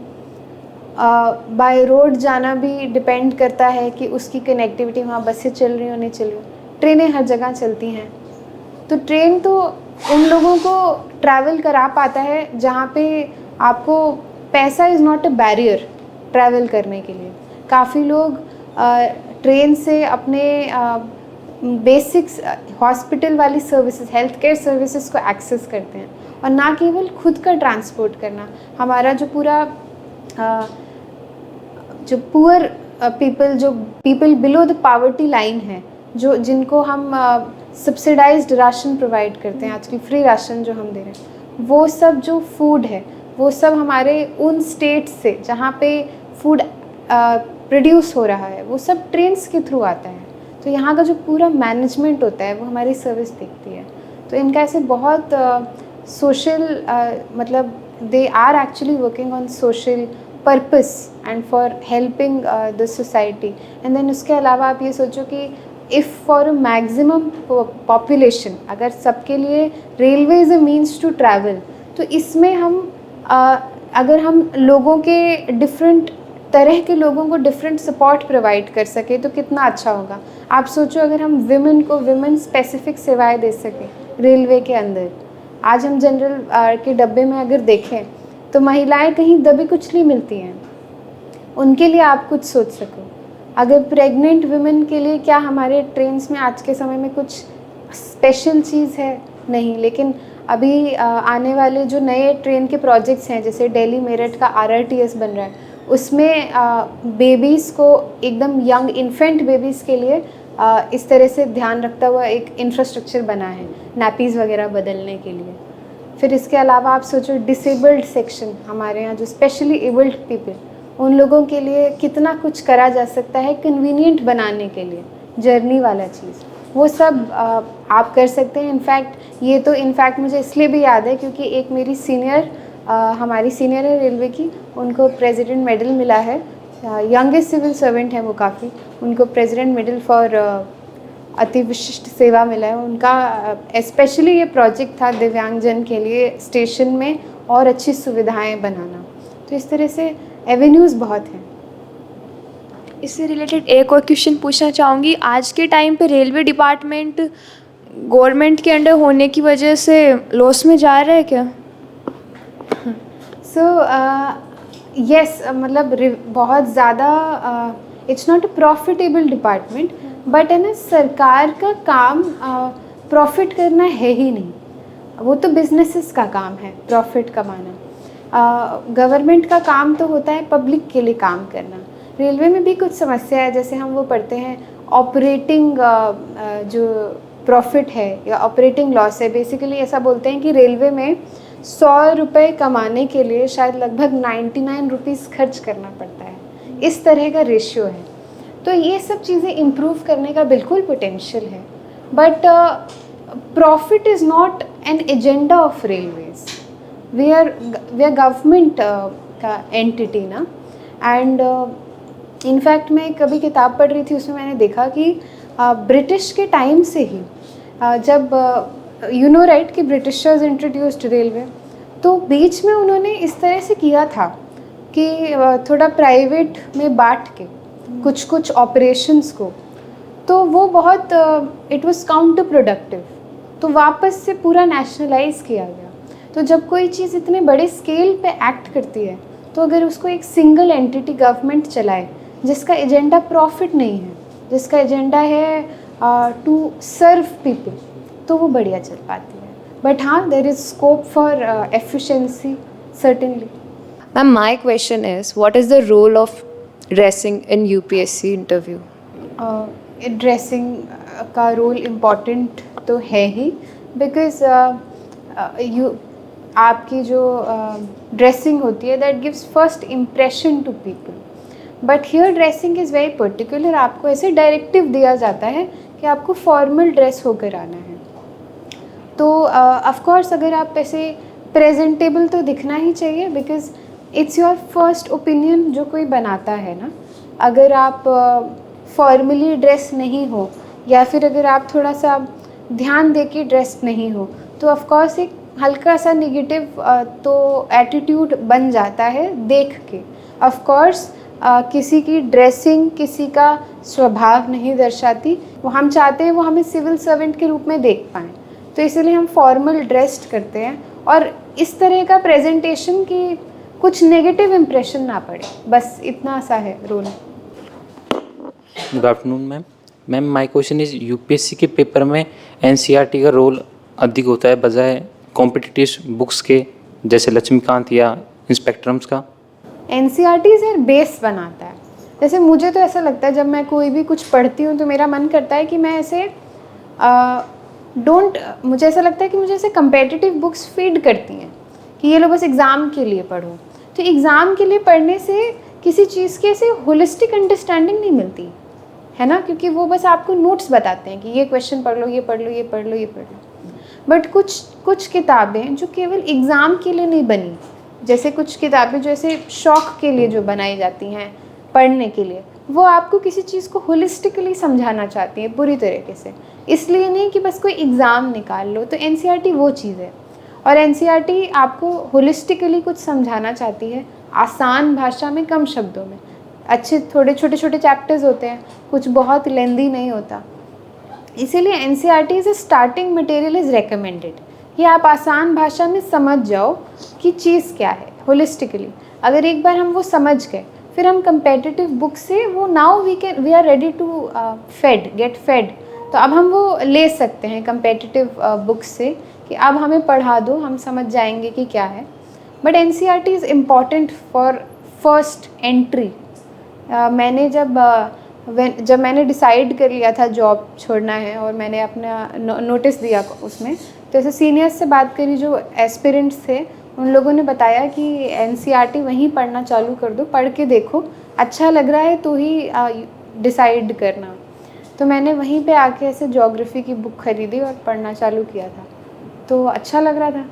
बाय रोड जाना भी डिपेंड करता है कि उसकी कनेक्टिविटी, वहाँ बसें चल रही हो नहीं चल रही हो, ट्रेनें हर जगह चलती हैं। तो ट्रेन तो उन लोगों को ट्रैवल करा पाता है जहाँ पे आपको पैसा is not a barrier travel करने के लिए। काफ़ी लोग ट्रेन से अपने बेसिक्स हॉस्पिटल वाली सर्विसेज, हेल्थ केयर सर्विसेज को एक्सेस करते हैं। और ना केवल खुद का ट्रांसपोर्ट करना, हमारा जो पूरा जो पुअर पीपल, जो people below the poverty line है, जो जिनको हम सब्सिडाइज्ड राशन प्रोवाइड करते हैं, आजकल फ्री राशन जो हम दे रहे हैं, वो सब जो फूड है वो सब हमारे उन स्टेट्स से जहाँ पे फूड प्रोड्यूस हो रहा है वो सब ट्रेन्स के थ्रू आता है। तो यहाँ का जो पूरा मैनेजमेंट होता है वो हमारी सर्विस देखती है। तो इनका ऐसे बहुत सोशल मतलब they are actually working on social purpose and for helping the society. And then उसके अलावा आप ये सोचो कि if for a maximum population अगर सबके लिए railway is a means to travel, तो इसमें हम अगर हम लोगों के डिफरेंट तरह के लोगों को डिफरेंट सपोर्ट प्रोवाइड कर सके तो कितना अच्छा होगा। आप सोचो अगर हम विमेन को विमेन स्पेसिफिक सेवाएं दे सकें रेलवे के अंदर। आज हम जनरल के डब्बे में अगर देखें तो महिलाएं कहीं दबी कुचली मिलती हैं, उनके लिए आप कुछ सोच सको। अगर प्रेग्नेंट विमेन के लिए क्या हमारे ट्रेन्स में आज के समय में कुछ स्पेशल चीज़ है? नहीं। लेकिन अभी आने वाले जो नए ट्रेन के प्रोजेक्ट्स हैं, जैसे दिल्ली मेरठ का RRTS बन रहा है, उसमें बेबीज़ को एकदम यंग इन्फेंट बेबीज़ के लिए इस तरह से ध्यान रखता हुआ एक इंफ्रास्ट्रक्चर बना है नैपीज़ वगैरह बदलने के लिए। फिर इसके अलावा आप सोचो डिसेबल्ड सेक्शन, हमारे यहाँ जो स्पेशली एबल्ड पीपल, उन लोगों के लिए कितना कुछ करा जा सकता है कन्वीनियंट बनाने के लिए, जर्नी वाला चीज़, वो सब आप कर सकते हैं। इनफैक्ट ये तो इनफैक्ट मुझे इसलिए भी याद है क्योंकि एक मेरी सीनियर हमारी सीनियर है रेलवे की, उनको प्रेसिडेंट मेडल मिला है। यंगेस्ट सिविल सर्वेंट है वो काफ़ी, उनको प्रेसिडेंट मेडल फॉर अति विशिष्ट सेवा मिला है। उनका स्पेशली ये प्रोजेक्ट था दिव्यांगजन के लिए स्टेशन में और अच्छी सुविधाएं बनाना। तो इस तरह से एवेन्यूज़ बहुत हैं। इससे रिलेटेड एक और क्वेश्चन पूछना चाहूँगी। आज के टाइम पे रेलवे डिपार्टमेंट गवर्नमेंट के अंडर होने की वजह से लॉस में जा रहा है क्या? सो यस, मतलब बहुत ज़्यादा it's not a profitable department, but है ना, सरकार का काम प्रॉफिट करना है ही नहीं, वो तो बिजनेसेस का काम है प्रॉफिट कमाना। गवर्नमेंट का काम तो होता है पब्लिक के लिए काम करना। रेलवे में भी कुछ समस्या है, जैसे हम वो पढ़ते हैं ऑपरेटिंग जो प्रॉफिट है या ऑपरेटिंग लॉस है। बेसिकली ऐसा बोलते हैं कि रेलवे में 100 रुपये कमाने के लिए शायद लगभग 99 रुपीज़ खर्च करना पड़ता है। इस तरह का रेशियो है। तो ये सब चीज़ें इम्प्रूव करने का बिल्कुल पोटेंशियल है, but profit is not an agenda of railways. We are government का एंटिटी ना। एंड इनफैक्ट मैं कभी किताब पढ़ रही थी, उसमें मैंने देखा कि ब्रिटिश के टाइम से ही जब यू नो राइट कि ब्रिटिशर्स इंट्रोड्यूस्ड रेलवे, तो बीच में उन्होंने इस तरह से किया था कि थोड़ा प्राइवेट में बांट के कुछ कुछ ऑपरेशंस को, तो वो बहुत इट वाज काउंटर प्रोडक्टिव। तो वापस से पूरा नेशनलाइज किया गया। तो जब कोई चीज़ इतने बड़े स्केल पे एक्ट करती है, तो अगर उसको एक सिंगल एंटिटी गवर्नमेंट चलाए जिसका एजेंडा प्रॉफिट नहीं है, जिसका एजेंडा है टू सर्व पीपल, तो वो बढ़िया चल पाती है। बट हाँ, there is scope for efficiency certainly. Ma'am, my question is, what is the role of dressing in UPSC interview? Dressing का रोल इम्पॉर्टेंट तो है ही, बिकॉज आपकी जो ड्रेसिंग होती है that gives first impression to people, but here dressing is very particular. आपको ऐसे डायरेक्टिव दिया जाता है कि आपको फॉर्मल ड्रेस होकर आना है। तो ऑफकोर्स अगर आप ऐसे प्रेजेंटेबल तो दिखना ही चाहिए, because it's your first opinion जो कोई बनाता है ना। अगर आप फॉर्मली ड्रेस नहीं हो, या फिर अगर आप थोड़ा सा ध्यान दे के ड्रेस नहीं हो, तो ऑफकोर्स एक हल्का सा निगेटिव तो एटीट्यूड बन जाता है देख के। ऑफकोर्स किसी की ड्रेसिंग किसी का स्वभाव नहीं दर्शाती। वो हम चाहते हैं वो हमें सिविल सर्वेंट के रूप में देख पाएँ, तो इसीलिए हम फॉर्मल ड्रेस्ड करते हैं, और इस तरह का प्रेजेंटेशन की कुछ नेगेटिव इम्प्रेशन ना पड़े, बस इतना सा है role. Good afternoon ma'am. Ma'am my question is, UPSC के पेपर में एनसीईआरटी का रोल अधिक होता है बजाय कॉम्पिटिटिव बुक्स के, जैसे लक्ष्मीकांत या इंस्पेक्ट्रम्स का। एनसीईआरटी से बेस बनाता है। जैसे मुझे तो ऐसा लगता है, जब मैं कोई भी कुछ पढ़ती हूँ तो मेरा मन करता है कि मैं ऐसे मुझे ऐसा लगता है कि मुझे ऐसे कंपेटिटिव बुक्स फीड करती हैं कि ये लो बस एग्ज़ाम के लिए पढ़ो। तो एग्ज़ाम के लिए पढ़ने से किसी चीज़ की ऐसे होलिस्टिक अंडरस्टैंडिंग नहीं मिलती है ना, क्योंकि वो बस आपको नोट्स बताते हैं कि ये क्वेश्चन पढ़ लो, ये पढ़ लो, ये पढ़ लो, ये पढ़ लो। बट कुछ किताबें जो केवल एग्ज़ाम के लिए नहीं बनी, जैसे कुछ किताबें जो ऐसे शौक़ के लिए जो बनाई जाती हैं पढ़ने के लिए, वो आपको किसी चीज़ को होलिस्टिकली समझाना चाहती है पूरी तरीके से, इसलिए नहीं कि बस कोई एग्ज़ाम निकाल लो। तो एनसीईआरटी वो चीज़ है, और एनसीईआरटी आपको होलिस्टिकली कुछ समझाना चाहती है, आसान भाषा में, कम शब्दों में। अच्छे थोड़े छोटे छोटे चैप्टर्स होते हैं, कुछ बहुत लेंदी नहीं होता, इसीलिए NCERT is a starting material is recommended. ये आप आसान भाषा में समझ जाओ कि चीज़ क्या है होलिस्टिकली। अगर एक बार हम वो समझ गए, फिर हम कंपेटिटिव बुक से वो now we are ready to get fed. तो अब हम वो ले सकते हैं कंपेटिटिव बुक से कि अब हमें पढ़ा दो, हम समझ जाएंगे कि क्या है। But NCERT is important for first entry. मैंने जब मैंने डिसाइड कर लिया था जॉब छोड़ना है, और मैंने अपना नोटिस दिया उसमें, तो ऐसे सीनियर्स से बात करी जो एस्पिरेंट्स थे, उन लोगों ने बताया कि एनसीईआरटी वहीं पढ़ना चालू कर दो, पढ़ के देखो, अच्छा लग रहा है तो ही डिसाइड करना। तो मैंने वहीं पे आके ऐसे ज्योग्राफी की बुक खरीदी और पढ़ना चालू किया था, तो अच्छा लग रहा था।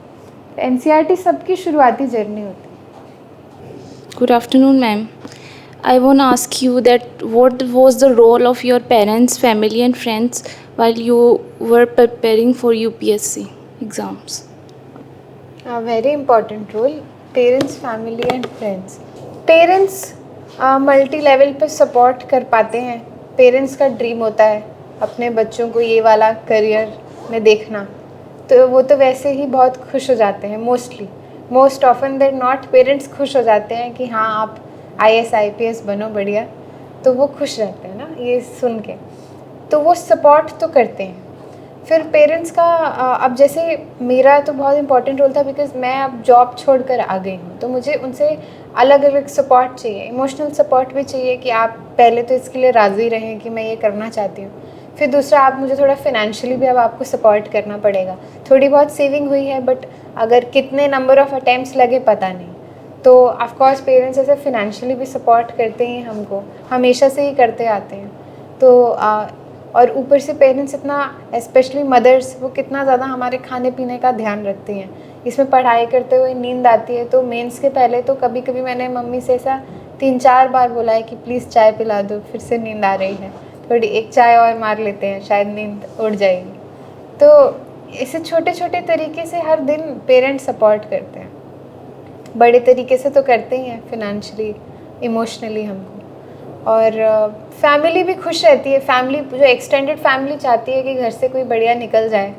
एनसीईआरटी सबकी शुरुआती जर्नी होती है। Good afternoon ma'am. I want to ask you that what was the role of your parents, family and friends while you were preparing for UPSC exams? A very important role, parents, family and friends. Parents multi level पे support कर पाते हैं। Parents का dream होता है अपने बच्चों को ये वाला करियर में देखना, तो वो तो वैसे ही बहुत खुश हो जाते हैं। Most often than not parents खुश हो जाते हैं कि हाँ आप IAS IPS बनो बढ़िया, तो वो खुश रहते हैं ना ये सुन के, तो वो सपोर्ट तो करते हैं। फिर पेरेंट्स का अब जैसे मेरा तो बहुत इम्पोर्टेंट रोल था, बिकॉज़ मैं अब जॉब छोड़कर आ गई हूँ, तो मुझे उनसे अलग अलग सपोर्ट चाहिए। इमोशनल सपोर्ट भी चाहिए कि आप पहले तो इसके लिए राज़ी रहें कि मैं ये करना चाहती हूँ, फिर दूसरा आप मुझे थोड़ा फिनेंशियली भी अब आपको सपोर्ट करना पड़ेगा। थोड़ी बहुत सेविंग हुई है, बट अगर कितने नंबर ऑफ़ अटैम्प्ट्स लगे पता नहीं, तो ऑफ कोर्स पेरेंट्स ऐसे फिनेंशियली भी सपोर्ट करते ही हमको, हमेशा से ही करते आते हैं। तो और ऊपर से पेरेंट्स इतना, स्पेशली मदर्स, वो कितना ज़्यादा हमारे खाने पीने का ध्यान रखती हैं। इसमें पढ़ाई करते हुए नींद आती है, तो मेंस के पहले तो कभी कभी मैंने मम्मी से ऐसा 3-4 बार बोला है कि प्लीज़ चाय पिला दो, फिर से नींद आ रही है, थोड़ी एक चाय और मार लेते हैं, शायद नींद उड़ जाएगी। तो ऐसे छोटे छोटे तरीके से हर दिन पेरेंट्स सपोर्ट करते हैं। बड़े तरीके से तो करते ही हैं, फिनेंशियली, इमोशनली हमको। और फैमिली भी खुश रहती है। फैमिली जो एक्सटेंडेड फैमिली चाहती है कि घर से कोई बढ़िया निकल जाए,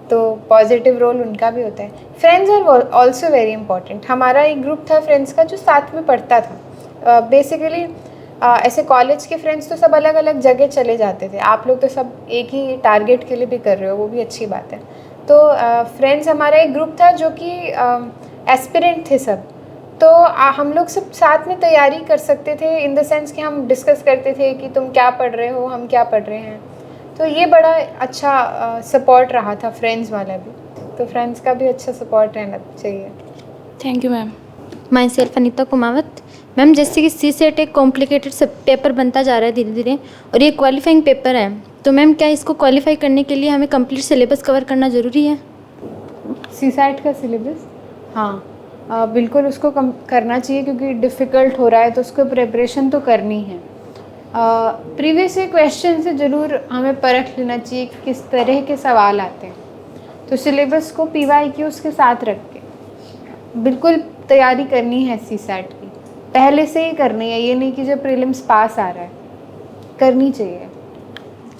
तो पॉजिटिव रोल उनका भी होता है। Friends are also very important. हमारा एक ग्रुप था फ्रेंड्स का जो साथ में पढ़ता था। बेसिकली ऐसे कॉलेज के फ्रेंड्स तो सब अलग अलग जगह चले जाते थे, आप लोग तो सब एक ही टारगेट के लिए भी कर रहे हो, वो भी अच्छी बात है। तो फ्रेंड्स हमारा एक ग्रुप था जो कि एस्पिरेंट थे सब, तो हम लोग सब साथ में तैयारी कर सकते थे, इन द सेंस कि हम डिस्कस करते थे कि तुम क्या पढ़ रहे हो, हम क्या पढ़ रहे हैं। तो ये बड़ा अच्छा सपोर्ट रहा था फ्रेंड्स वाला भी, तो फ्रेंड्स का भी अच्छा सपोर्ट रहना चाहिए। Thank you ma'am. My self Anita Kumawat. Ma'am जैसे कि सी सेट एक कॉम्प्लिकेटेड पेपर बनता जा रहा है धीरे धीरे, और ये क्वालिफाइंग पेपर है, तो मैम क्या इसको क्वालिफाई करने के लिए हमें कंप्लीट सिलेबस कवर करना ज़रूरी है? सी सेट का सिलेबस, हाँ बिल्कुल उसको करना चाहिए, क्योंकि डिफ़िकल्ट हो रहा है तो उसको प्रिपरेशन तो करनी है। प्रीवियस क्वेश्चन से ज़रूर हमें परख लेना चाहिए कि किस तरह के सवाल आते हैं, तो सिलेबस को PYQs के साथ रख के बिल्कुल तैयारी करनी है। सी सेट की पहले से ही करनी है, ये नहीं कि जब प्रीलिम्स पास आ रहा है, करनी चाहिए।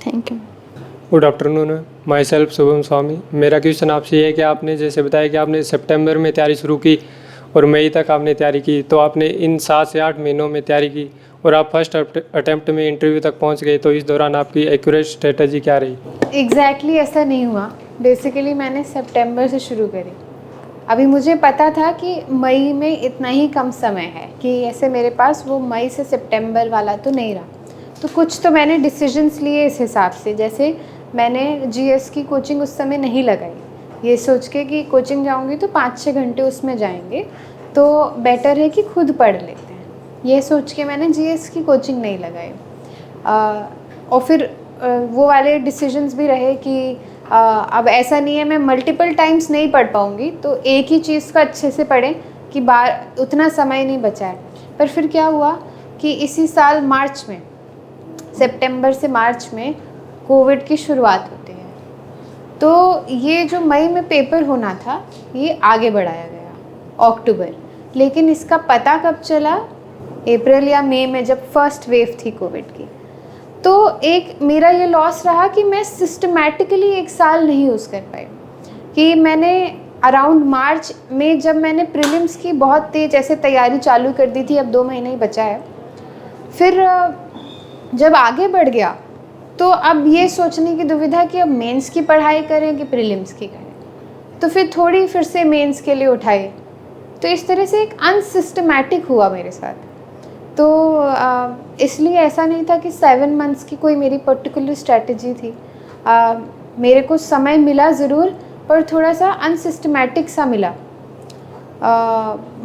Thank you. Good afternoon, myself Shubham Swami. मेरा क्वेश्चन आपसे ये है कि आपने जैसे बताया कि आपने सितंबर में तैयारी शुरू की और मई तक आपने तैयारी की, तो आपने इन 7 से 8 महीनों में तैयारी की और आप फर्स्ट अटेम्प्ट में इंटरव्यू तक पहुंच गए, तो इस दौरान आपकी एक्यूरेट स्ट्रेटजी क्या रही? एग्जैक्टली ऐसा नहीं हुआ। बेसिकली मैंने सितंबर से शुरू करी। अभी मुझे पता था कि मई में इतना ही कम समय है, कि ऐसे मेरे पास वो मई से सितंबर वाला तो नहीं रहा, तो कुछ तो मैंने डिसीजंस लिए इस हिसाब से। जैसे मैंने GS की कोचिंग उस समय नहीं लगाई, ये सोच के कि कोचिंग जाऊंगी तो 5-6 घंटे उसमें जाएंगे, तो बेटर है कि खुद पढ़ लेते हैं, ये सोच के मैंने GS की कोचिंग नहीं लगाई। और फिर वो वाले डिसीजंस भी रहे कि अब ऐसा नहीं है मैं मल्टीपल टाइम्स नहीं पढ़ पाऊँगी, तो एक ही चीज़ का अच्छे से पढ़ें कि बार उतना समय नहीं बचा है। पर फिर क्या हुआ कि इसी साल मार्च में, सितंबर से मार्च में कोविड की शुरुआत होती है, तो ये जो मई में पेपर होना था ये आगे बढ़ाया गया अक्टूबर। लेकिन इसका पता कब चला? अप्रैल या मई में, जब फर्स्ट वेव थी कोविड की। तो एक मेरा ये लॉस रहा कि मैं सिस्टमैटिकली एक साल नहीं यूज़ कर पाई, कि मैंने अराउंड मार्च में जब मैंने प्रीलिम्स की बहुत तेज़ ऐसे तैयारी चालू कर दी थी, अब 2 महीने ही बचा है, फिर जब आगे बढ़ गया तो अब ये सोचने की दुविधा कि अब मेंस की पढ़ाई करें कि प्रीलिम्स की करें, तो फिर से मेंस के लिए उठाए। तो इस तरह से एक अनसिस्टमैटिक हुआ मेरे साथ। तो इसलिए ऐसा नहीं था कि 7 मंथ्स की कोई मेरी पर्टिकुलर स्ट्रैटेजी थी। मेरे को समय मिला ज़रूर, पर थोड़ा सा अनसिस्टमैटिक सा मिला।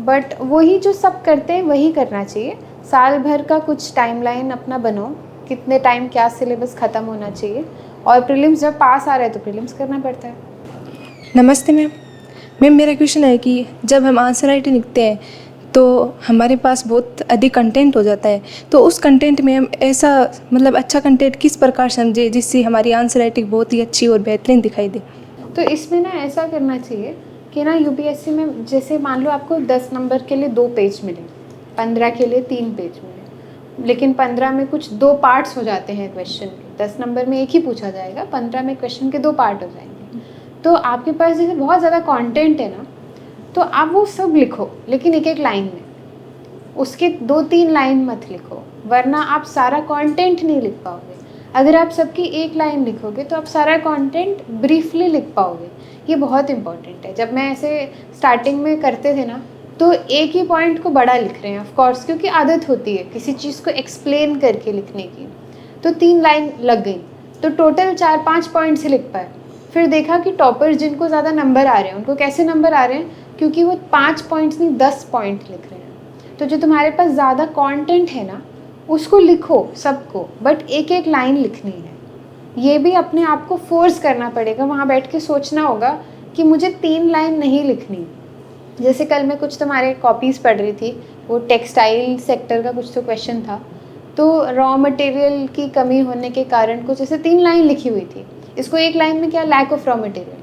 बट वही जो सब करते हैं वही करना चाहिए। साल भर का कुछ टाइमलाइन अपना बनो, कितने टाइम क्या सिलेबस ख़त्म होना चाहिए, और प्रीलिम्स जब पास आ रहा है तो प्रीलिम्स करना पड़ता है। नमस्ते मैम। मेरा क्वेश्चन है कि जब हम आंसर राइटिंग लिखते हैं तो हमारे पास बहुत अधिक कंटेंट हो जाता है, तो उस कंटेंट में हम ऐसा मतलब अच्छा कंटेंट किस प्रकार समझे जिससे हमारी आंसर राइटिंग बहुत ही अच्छी और बेहतरीन दिखाई दे? तो इसमें ना ऐसा करना चाहिए कि ना UPSC में जैसे मान लो आपको 10 नंबर के लिए 2 पेज मिले, 15 के लिए 3 पेज मिले, लेकिन 15 में कुछ 2 पार्ट्स हो जाते हैं क्वेश्चन के। 10 नंबर में एक ही पूछा जाएगा, 15 में क्वेश्चन के 2 पार्ट हो जाएंगे। तो आपके पास जैसे बहुत ज़्यादा कंटेंट है ना, तो आप वो सब लिखो, लेकिन एक लाइन में, उसके 2-3 लाइन मत लिखो, वरना आप सारा कंटेंट नहीं लिख पाओगे। अगर आप सबकी 1 लाइन लिखोगे तो आप सारा कंटेंट ब्रीफली लिख पाओगे। ये बहुत इंपॉर्टेंट है। जब मैं ऐसे स्टार्टिंग में करते थे ना, तो एक ही पॉइंट को बड़ा लिख रहे हैं ऑफ कोर्स, क्योंकि आदत होती है किसी चीज़ को एक्सप्लेन करके लिखने की। तो 3 लाइन लग गई, तो टोटल 4-5 पॉइंट से लिख पाए। फिर देखा कि टॉपर्स जिनको ज़्यादा नंबर आ रहे हैं, उनको कैसे नंबर आ रहे हैं, क्योंकि वो 5 पॉइंट्स नहीं 10 पॉइंट लिख रहे हैं। तो जो तुम्हारे पास ज़्यादा कंटेंट है ना, उसको लिखो सबको, बट एक लाइन लिखनी है। ये भी अपने आप को फोर्स करना पड़ेगा, वहाँ बैठ के सोचना होगा कि मुझे 3 लाइन नहीं लिखनी। जैसे कल मैं कुछ तुम्हारे कॉपीज़ पढ़ रही थी, वो टेक्सटाइल सेक्टर का कुछ तो क्वेश्चन था, तो रॉ मटेरियल की कमी होने के कारण कुछ ऐसे 3 लाइन लिखी हुई थी। इसको 1 लाइन में क्या, लैक ऑफ रॉ मटेरियल।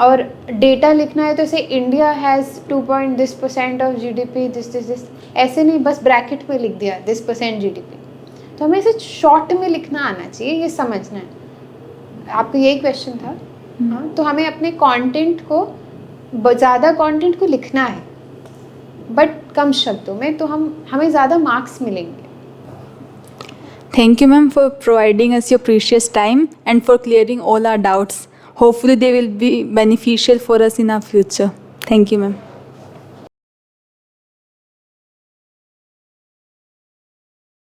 और डेटा लिखना है तो ऐसे India has 2.this% of GDP, this, ऐसे नहीं बस ब्रैकेट में लिख दिया this% GDP। तो हमें इसे शॉर्ट में लिखना आना चाहिए, ये समझना है। आपका यही क्वेश्चन था? हाँ, तो हमें अपने कंटेंट को, ज़्यादा कंटेंट को लिखना है बट कम शब्दों में, तो हमें ज़्यादा मार्क्स मिलेंगे. Thank you, ma'am, for providing us your precious time and for clearing all our doubts. Hopefully, they will be beneficial for us in our future. Thank you, ma'am.